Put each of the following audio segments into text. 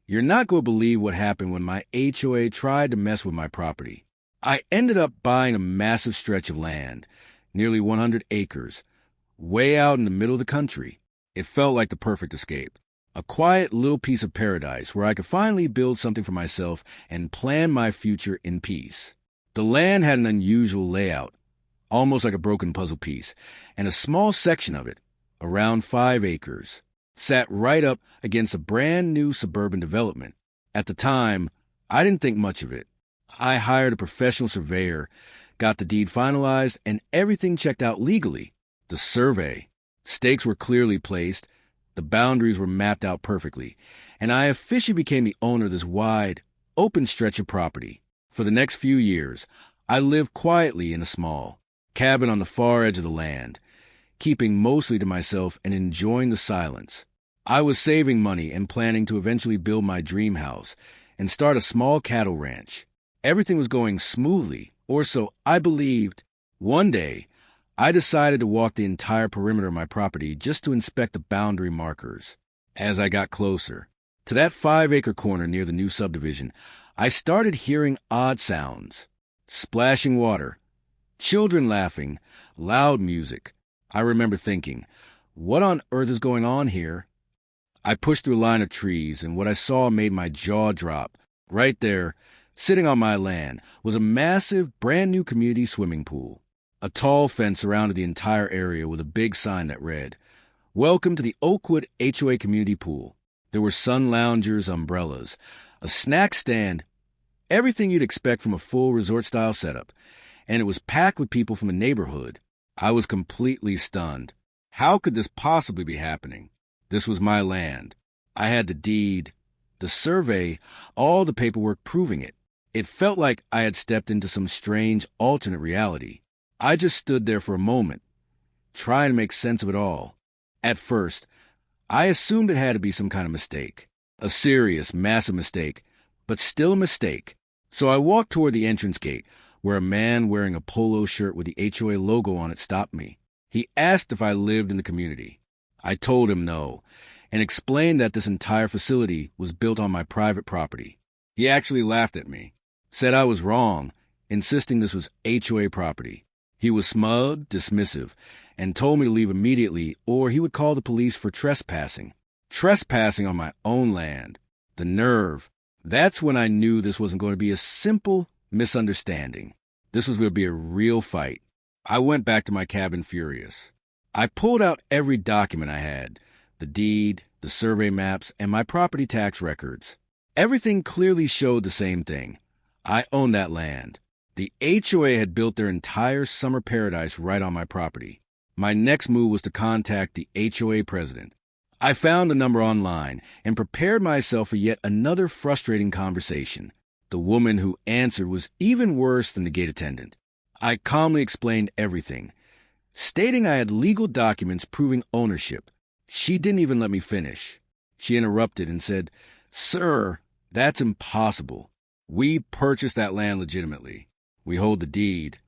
You're not going to believe what happened when my HOA tried to mess with my property. I ended up buying a massive stretch of land, nearly 100 acres, way out in the middle of the country. It felt like the perfect escape. A quiet little piece of paradise where I could finally build something for myself and plan my future in peace. The land had an unusual layout, almost like a broken puzzle piece, and a small section of it, around 5 acres, sat right up against a brand new suburban development. At the time, I didn't think much of it. I hired a professional surveyor, got the deed finalized, and everything checked out legally. The survey, stakes were clearly placed, the boundaries were mapped out perfectly, and I officially became the owner of this wide, open stretch of property. For the next few years, I lived quietly in a small cabin on the far edge of the land, keeping mostly to myself and enjoying the silence. I was saving money and planning to eventually build my dream house and start a small cattle ranch. Everything was going smoothly, or so I believed. One day, I decided to walk the entire perimeter of my property just to inspect the boundary markers. As I got closer to that 5-acre corner near the new subdivision, I started hearing odd sounds. Splashing water, children laughing, loud music. I remember thinking, what on earth is going on here? I pushed through a line of trees, and what I saw made my jaw drop. Right there, sitting on my land, was a massive, brand-new community swimming pool. A tall fence surrounded the entire area with a big sign that read, "Welcome to the Oakwood HOA Community Pool." There were sun loungers, umbrellas, a snack stand, everything you'd expect from a full resort-style setup, and it was packed with people from the neighborhood. I was completely stunned. How could this possibly be happening? This was my land. I had the deed, the survey, all the paperwork proving it. It felt like I had stepped into some strange alternate reality. I just stood there for a moment, trying to make sense of it all. At first, I assumed it had to be some kind of mistake. A serious, massive mistake, but still a mistake. So I walked toward the entrance gate, where a man wearing a polo shirt with the HOA logo on it stopped me. He asked if I lived in the community. I told him no, and explained that this entire facility was built on my private property. He actually laughed at me, said I was wrong, insisting this was HOA property. He was smug, dismissive, and told me to leave immediately or he would call the police for trespassing. Trespassing on my own land. The nerve. That's when I knew this wasn't going to be a simple misunderstanding. This was going to be a real fight. I went back to my cabin furious. I pulled out every document I had, the deed, the survey maps, and my property tax records. Everything clearly showed the same thing. I owned that land. The HOA had built their entire summer paradise right on my property. My next move was to contact the HOA president. I found the number online and prepared myself for yet another frustrating conversation. The woman who answered was even worse than the gate attendant. I calmly explained everything, stating I had legal documents proving ownership. She didn't even let me finish. She interrupted and said, "Sir, that's impossible. We purchased that land legitimately. We hold the deed."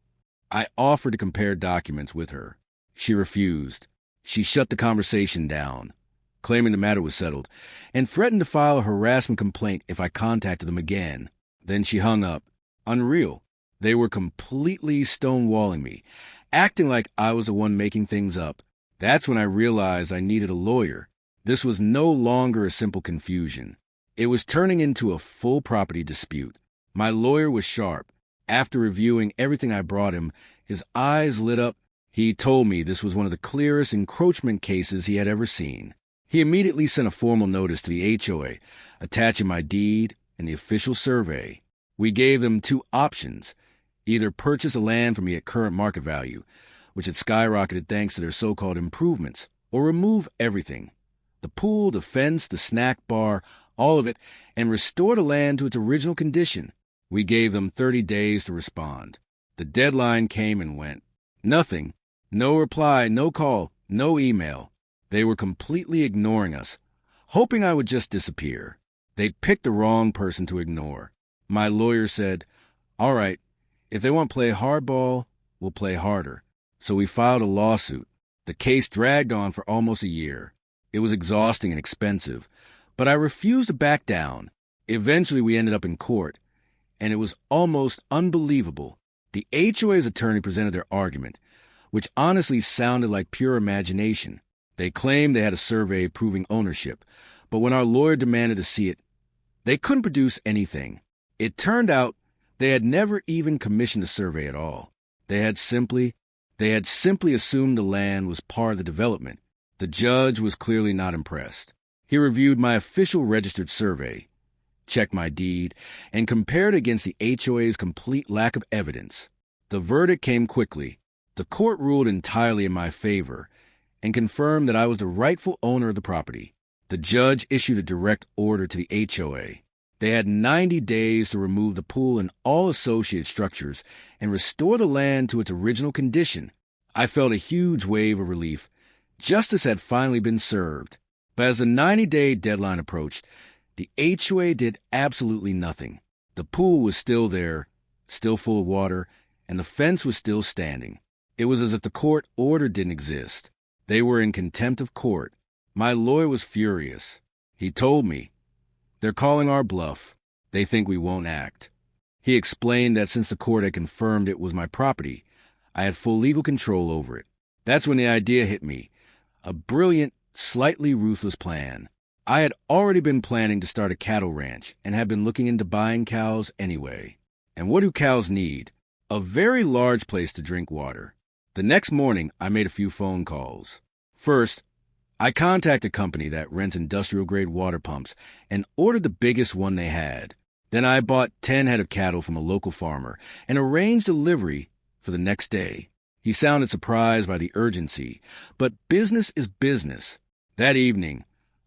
I offered to compare documents with her. She refused. She shut the conversation down, claiming the matter was settled, and threatened to file a harassment complaint if I contacted them again. Then she hung up. Unreal. They were completely stonewalling me, acting like I was the one making things up. That's when I realized I needed a lawyer. This was no longer a simple confusion. It was turning into a full property dispute. My lawyer was sharp. After reviewing everything I brought him, his eyes lit up. He told me this was one of the clearest encroachment cases he had ever seen. He immediately sent a formal notice to the HOA, attaching my deed and the official survey. We gave them 2 options: either purchase the land from me at current market value, which had skyrocketed thanks to their so-called improvements, or remove everything, the pool, the fence, the snack bar, all of it, and restore the land to its original condition. We gave them 30 days to respond. The deadline came and went. Nothing. No reply, no call, no email. They were completely ignoring us, hoping I would just disappear. They picked the wrong person to ignore. My lawyer said, "All right, if they want to play hardball, we'll play harder." So we filed a lawsuit. The case dragged on for almost a year. It was exhausting and expensive, But I refused to back down. Eventually, we ended up in court, and it was almost unbelievable. The HOA's attorney presented their argument, which honestly sounded like pure imagination. They claimed they had a survey proving ownership, but when our lawyer demanded to see it, they couldn't produce anything. It turned out they had never even commissioned a survey at all. They had simply assumed the land was part of the development. The judge was clearly not impressed. He reviewed my official registered survey, checked my deed, and compared it against the HOA's complete lack of evidence. The verdict came quickly. The court ruled entirely in my favor and confirmed that I was the rightful owner of the property. The judge issued a direct order to the HOA. They had 90 days to remove the pool and all associated structures and restore the land to its original condition. I felt a huge wave of relief. Justice had finally been served. But as the 90-day deadline approached, the HOA did absolutely nothing. The pool was still there, still full of water, and the fence was still standing. It was as if the court order didn't exist. They were in contempt of court. My lawyer was furious. He told me, "They're calling our bluff. They think we won't act." He explained that since the court had confirmed it was my property, I had full legal control over it. That's when the idea hit me. A brilliant, slightly ruthless plan. I had already been planning to start a cattle ranch and had been looking into buying cows anyway. And what do cows need? A very large place to drink water. The next morning, I made a few phone calls. First, I contacted a company that rents industrial-grade water pumps and ordered the biggest one they had. Then I bought 10 head of cattle from a local farmer and arranged delivery for the next day. He sounded surprised by the urgency, but business is business. That evening,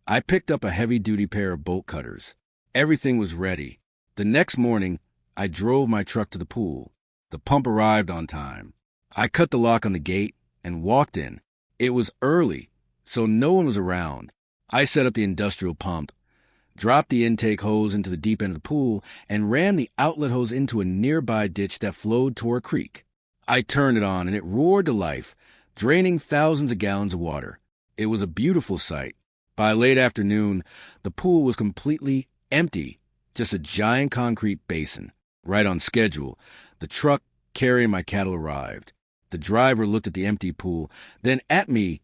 I picked up a heavy-duty pair of bolt cutters. Everything was ready. The next morning, I drove my truck to the pool. The pump arrived on time. I cut the lock on the gate and walked in. It was early, so no one was around. I set up the industrial pump, dropped the intake hose into the deep end of the pool, and ran the outlet hose into a nearby ditch that flowed toward a creek. I turned it on, and it roared to life, draining thousands of gallons of water. It was a beautiful sight. By late afternoon, the pool was completely empty, just a giant concrete basin. Right on schedule, the truck carrying my cattle arrived. The driver looked at the empty pool, then at me,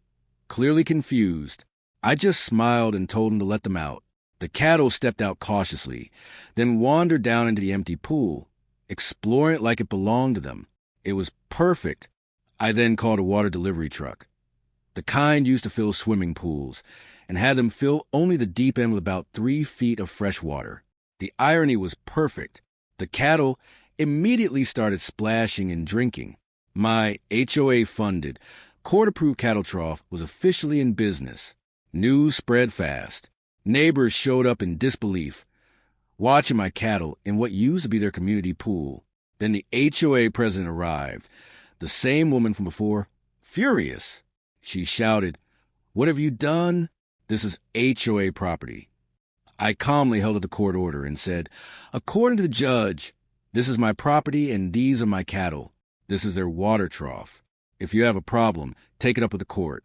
clearly confused. I just smiled and told him to let them out. The cattle stepped out cautiously, then wandered down into the empty pool, exploring it like it belonged to them. It was perfect. I then called a water delivery truck, the kind used to fill swimming pools, and had them fill only the deep end with about 3 feet of fresh water. The irony was perfect. The cattle immediately started splashing and drinking. My HOA-funded, court-approved cattle trough was officially in business. News spread fast. Neighbors showed up in disbelief, watching my cattle in what used to be their community pool. Then the HOA president arrived, the same woman from before, furious. She shouted, "What have you done? This is HOA property." I calmly held up the court order and said, "According to the judge, this is my property and these are my cattle. This is their water trough. If you have a problem, take it up with the court."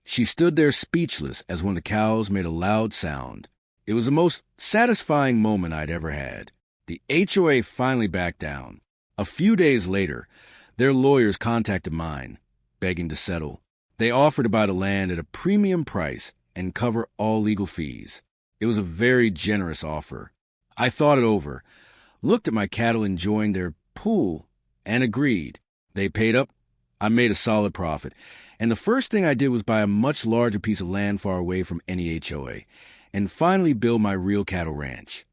She stood there speechless as one of the cows made a loud sound. It was the most satisfying moment I'd ever had. The HOA finally backed down. A few days later, their lawyers contacted mine, begging to settle. They offered to buy the land at a premium price and cover all legal fees. It was a very generous offer. I thought it over, looked at my cattle enjoying their pool, and agreed. They paid up. I made a solid profit. And the first thing I did was buy a much larger piece of land far away from any HOA, and finally build my real cattle ranch.